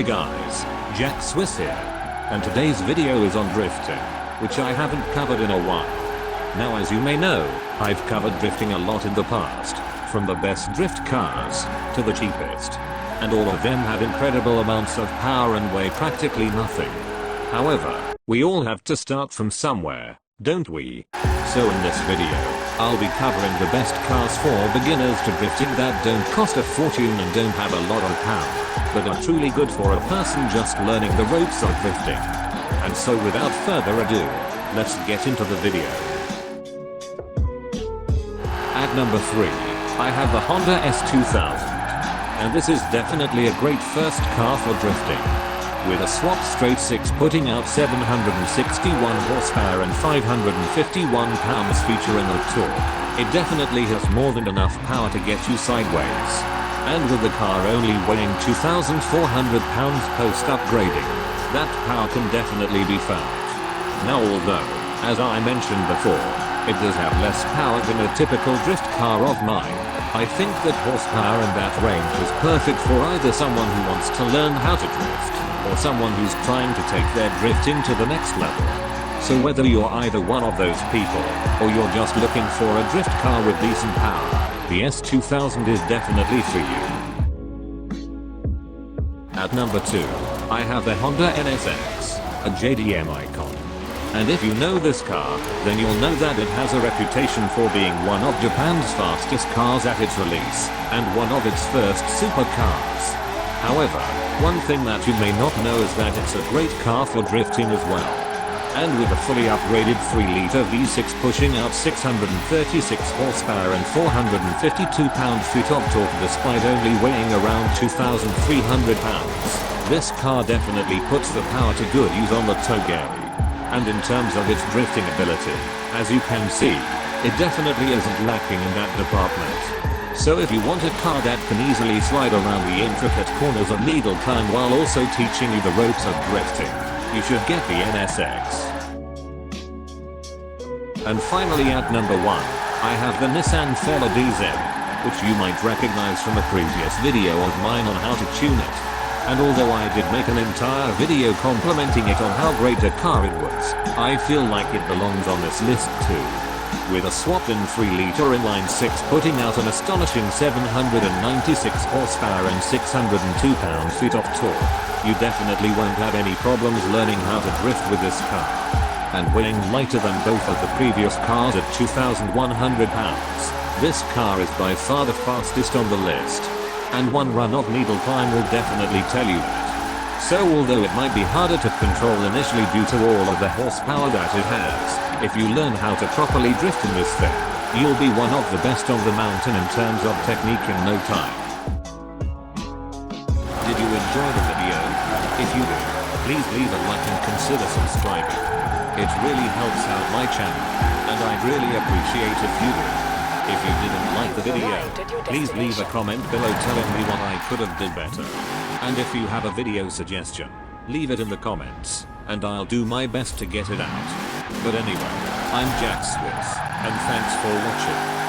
Hey guys, Jack Swiss here, and today's video is on drifting, which I haven't covered in a while. Now as you may know, I've covered drifting a lot in the past, from the best drift cars, to the cheapest. And all of them have incredible amounts of power and weigh practically nothing. However, we all have to start from somewhere, don't we? So in this video, I'll be covering the best cars for beginners to drifting that don't cost a fortune and don't have a lot of power, but are truly good for a person just learning the ropes of drifting. And so without further ado, let's get into the video. At number 3, I have the Honda S2000. And this is definitely a great first car for drifting. With a swap straight 6 putting out 761 horsepower and 551 pounds-feet of torque, it definitely has more than enough power to get you sideways. And with the car only weighing 2,400 pounds post-upgrading, that power can definitely be found. Now although, as I mentioned before, it does have less power than a typical drift car of mine, I think that horsepower and that range is perfect for either someone who wants to learn how to drift, or someone who's trying to take their drifting to the next level. So whether you're either one of those people, or you're just looking for a drift car with decent power, the S2000 is definitely for you. At number 2, I have the Honda NSX, a JDM icon. And if you know this car, then you'll know that it has a reputation for being one of Japan's fastest cars at its release, and one of its first supercars. However, one thing that you may not know is that it's a great car for drifting as well. And with a fully upgraded 3-liter V6 pushing out 636 horsepower and 452 pound-feet of torque despite only weighing around 2,300 pounds, this car definitely puts the power to good use on the Togeri. And in terms of its drifting ability, as you can see, it definitely isn't lacking in that department. So if you want a car that can easily slide around the intricate corners of needle climb while also teaching you the ropes of drifting, you should get the NSX. And finally at number 1, I have the Nissan Philadelphia, which you might recognize from a previous video of mine on how to tune it. And although I did make an entire video complimenting it on how great a car it was, I feel like it belongs on this list too. With a swapped-in 3-liter inline 6 putting out an astonishing 796 horsepower and 602 pound-feet of torque, you definitely won't have any problems learning how to drift with this car. And weighing lighter than both of the previous cars at 2,100 pounds, this car is by far the fastest on the list. And one run of needle climb will definitely tell you that. So although it might be harder to control initially due to all of the horsepower that it has, if you learn how to properly drift in this thing, you'll be one of the best on the mountain in terms of technique in no time. Did you enjoy the video? If you did, please leave a like and consider subscribing. It really helps out my channel, and I'd really appreciate if you did. If you didn't like the video, please leave a comment below telling me what I could have did better. And if you have a video suggestion, leave it in the comments, and I'll do my best to get it out. But anyway, I'm Jack Swiss, and thanks for watching.